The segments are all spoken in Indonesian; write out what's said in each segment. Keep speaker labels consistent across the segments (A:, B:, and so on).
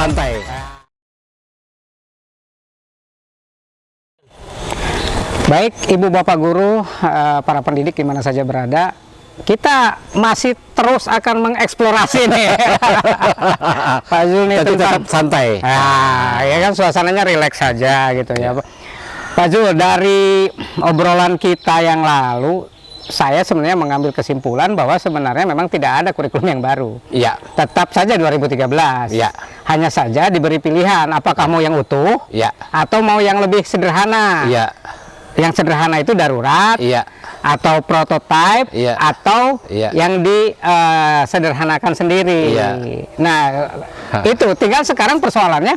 A: santai.
B: Baik, Ibu Bapak Guru, para pendidik di mana saja berada, kita masih terus akan mengeksplorasi nih. Pak Zul nih
A: Tetap santai.
B: Nah, ya kan suasananya rileks saja gitu ya. Pak Zul, dari obrolan kita yang lalu, saya sebenarnya mengambil kesimpulan bahwa sebenarnya memang tidak ada kurikulum yang baru.
A: Iya.
B: Tetap saja 2013.
A: Iya.
B: Hanya saja diberi pilihan, apakah mau yang utuh,
A: Iya.
B: atau mau yang lebih sederhana.
A: Iya.
B: Yang sederhana itu darurat,
A: Iya.
B: atau prototipe,
A: Iya.
B: atau
A: Iya.
B: yang disederhanakan sendiri.
A: Iya.
B: Nah, itu tinggal sekarang persoalannya,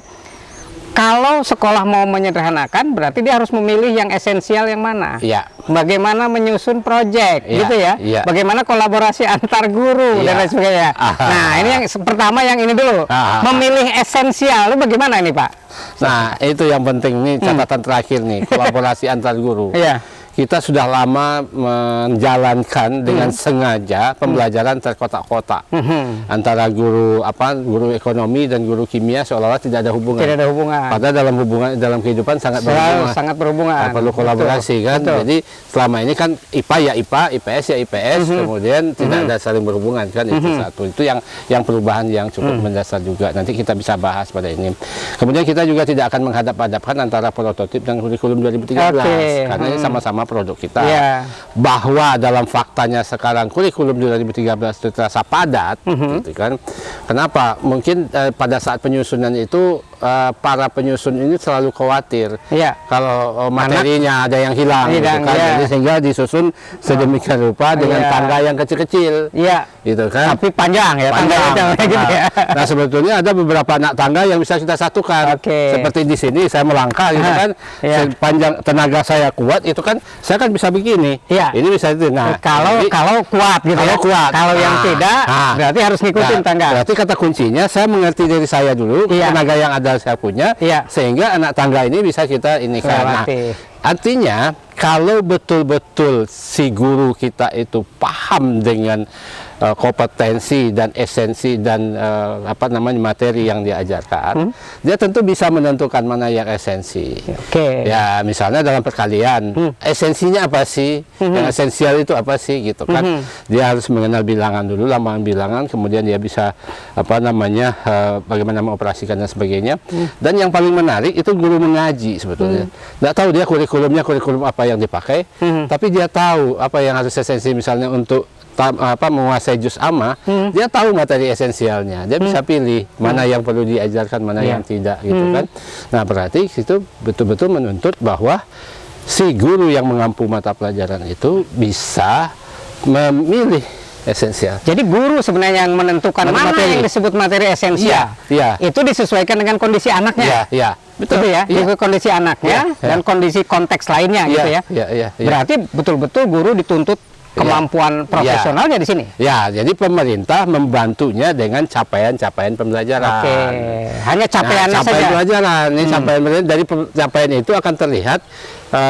B: kalau sekolah mau menyederhanakan, berarti dia harus memilih yang esensial yang mana.
A: Iya.
B: Bagaimana menyusun proyek,
A: Iya.
B: gitu ya.
A: Iya.
B: Bagaimana kolaborasi antar guru
A: Iya.
B: dan lain sebagainya. Nah, ini yang pertama, yang ini dulu, memilih esensial. Itu bagaimana ini, Pak?
A: Nah, itu yang penting nih, catatan terakhir nih, kolaborasi antar guru.
B: Iya.
A: Kita sudah lama menjalankan dengan sengaja pembelajaran terkotak-kotak antara guru guru ekonomi dan guru kimia, seolah-olah tidak ada hubungan.
B: Tidak ada hubungan.
A: Padahal dalam kehidupan sangat berhubungan. Perlu kolaborasi.
B: Betul.
A: Kan.
B: Betul.
A: Jadi selama ini kan IPA ya IPA, IPS ya IPS, kemudian tidak ada saling berhubungan kan, itu satu. Itu yang perubahan yang cukup mendasar juga. Nanti kita bisa bahas pada ini. Kemudian kita juga tidak akan menghadap-hadapkan antara prototip dan kurikulum 2013 karena ini sama-sama produk kita. Bahwa dalam faktanya sekarang kurikulum 2013 itu terasa padat, gitu kan. Kenapa? Mungkin pada saat penyusunan itu para penyusun ini selalu khawatir kalau materinya ada yang hilang, gitu kan. Jadi sehingga disusun sedemikian rupa dengan tangga yang kecil-kecil, gitu kan. Tapi panjang ya, Nah, sebetulnya ada beberapa anak tangga yang bisa kita satukan. Seperti di sini saya melangkah, gitu kan. Sepanjang tenaga saya kuat, itu kan saya kan bisa begini. Ini bisa itu. Nah,
B: kalau kuat gitu ya. Kalau yang tidak, berarti harus ngikutin tangga.
A: Berarti kata kuncinya saya mengerti dari saya dulu, tenaga yang ada saya punya, sehingga anak tangga ini bisa kita ini karena artinya kalau betul-betul si guru kita itu paham dengan kompetensi dan esensi dan materi yang diajarkan, dia tentu bisa menentukan mana yang esensi. Ya, misalnya dalam perkalian, esensinya apa sih? Yang esensial itu apa sih, gitu kan? Dia harus mengenal bilangan dulu, lambang bilangan, kemudian dia bisa bagaimana mengoperasikan dan sebagainya. Dan yang paling menarik itu guru mengaji sebetulnya. Nggak tahu dia kurikulum apa yang dipakai, tapi dia tahu apa yang harus esensi, misalnya untuk menguasai juz amma, dia tahu materi esensialnya, dia bisa pilih mana yang perlu diajarkan, mana yang tidak, gitu kan. Nah, berarti itu betul-betul menuntut bahwa si guru yang mengampu mata pelajaran itu bisa memilih esensial.
B: Jadi guru sebenarnya yang menentukan mana yang disebut materi esensial. Itu disesuaikan dengan kondisi anaknya. Betul ya, kondisi anaknya dan kondisi konteks lainnya, gitu ya. Berarti betul-betul guru dituntut kemampuan profesionalnya di sini. Ya, jadi pemerintah membantunya dengan capaian-capaian pembelajaran. Hanya capaiannya saja. Pembelajaran. Ini capaian dari capaian itu akan terlihat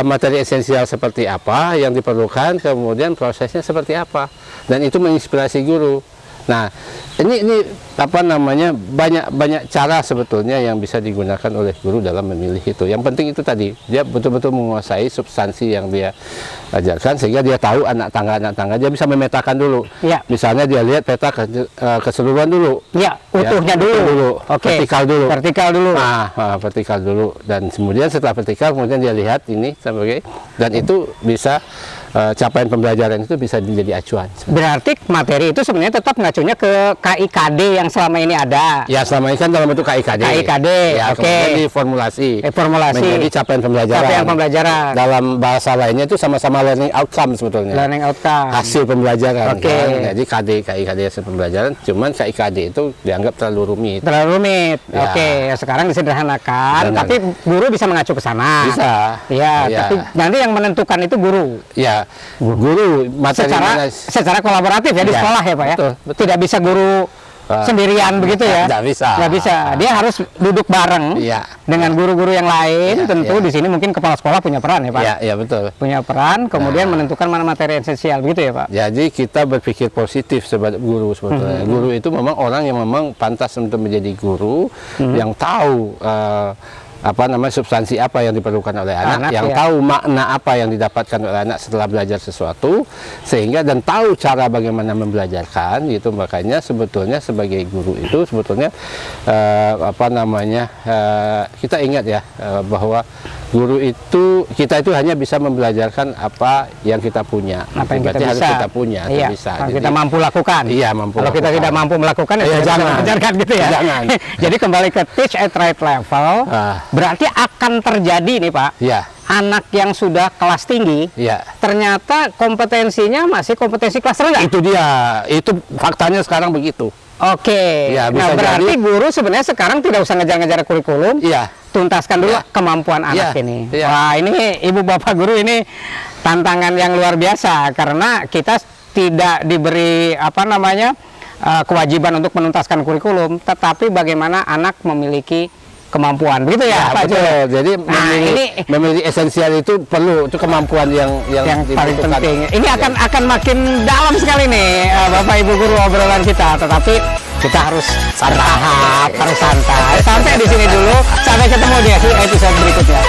B: materi esensial seperti apa yang diperlukan, kemudian prosesnya seperti apa, dan itu menginspirasi guru. Nah, ini banyak cara sebetulnya yang bisa digunakan oleh guru dalam memilih itu. Yang penting itu tadi, dia betul-betul menguasai substansi yang dia ajarkan, sehingga dia tahu anak tangga, dia bisa memetakan dulu. Misalnya dia lihat peta keseluruhan dulu. Utuhnya dulu. Vertikal dulu. Vertikal dulu. Dan kemudian setelah vertikal, kemudian dia lihat ini sebagai, dan itu bisa capaian pembelajaran itu bisa menjadi acuan. Berarti materi itu sebenarnya tetap ngacunya ke KIKD yang selama ini ada. Ya, selama ini kan dalam bentuk KIKD. Kemudian diformulasi. Menjadi capaian pembelajaran. Dalam bahasa lainnya itu sama-sama learning outcome sebetulnya. Hasil pembelajaran. Jadi KIKD hasil pembelajaran. Cuman KIKD itu dianggap terlalu rumit. Sekarang disederhanakan. Tapi guru bisa mengacu ke sana. Bisa. Tapi nanti yang menentukan itu guru. Guru secara kolaboratif ya, di sekolah ya Pak ya. Tidak bisa guru
C: sendirian begitu ya.
A: Nggak bisa.
C: Nggak bisa. Dia harus duduk bareng
A: Iya.
C: dengan guru-guru yang lain. Tentu di sini mungkin kepala sekolah punya peran ya Pak.
A: Iya, betul.
C: Punya peran, kemudian menentukan mana materi esensial begitu ya Pak.
A: Jadi kita berpikir positif sebagai guru sebetulnya. Guru itu memang orang yang memang pantas untuk menjadi guru, yang tahu apa namanya substansi apa yang diperlukan oleh anak, yang tahu makna apa yang didapatkan oleh anak setelah belajar sesuatu, sehingga dan tahu cara bagaimana membelajarkan gitu. Makanya sebetulnya sebagai guru itu sebetulnya apa namanya kita ingat ya bahwa guru itu kita itu hanya bisa membelajarkan apa yang kita punya.
C: Apa yang
A: berarti
C: kita
A: harus
C: bisa.
A: kita punya,
C: Iya,
A: bisa.
C: kalau kita mampu lakukan.
A: Iya, mampu.
C: Kalau kita tidak mampu melakukan ya jangan mengajarkan gitu ya.
A: Jangan.
C: Jadi kembali ke teach at right level. Berarti akan terjadi nih Pak.
A: Iya.
C: Anak yang sudah kelas tinggi,
A: Iya.
C: ternyata kompetensinya masih kompetensi kelas rendah.
A: Itu dia. Itu faktanya sekarang begitu.
C: Oke.
A: Ya, bisa
C: nah, berarti
A: jadi.
C: guru sebenarnya sekarang tidak usah ngejar-ngejar kurikulum.
A: Iya.
C: Tuntaskan dulu kemampuan anak
A: Iya.
C: ini.
A: Iya.
C: Wah, ini Ibu Bapak guru ini tantangan yang luar biasa karena kita tidak diberi apa namanya kewajiban untuk menuntaskan kurikulum, tetapi bagaimana anak memiliki kemampuan, begitu ya, Pak Jo?
A: Betul. Jadi
C: Nah,
A: memilih esensial itu perlu, itu kemampuan yang
C: paling
A: dibutuhkan.
C: penting. Ini akan makin dalam sekali nih, Bapak Ibu guru obrolan kita. Tetapi kita harus bertahap, harus santai. Sampai di sini dulu. Sampai ketemu di episode berikutnya.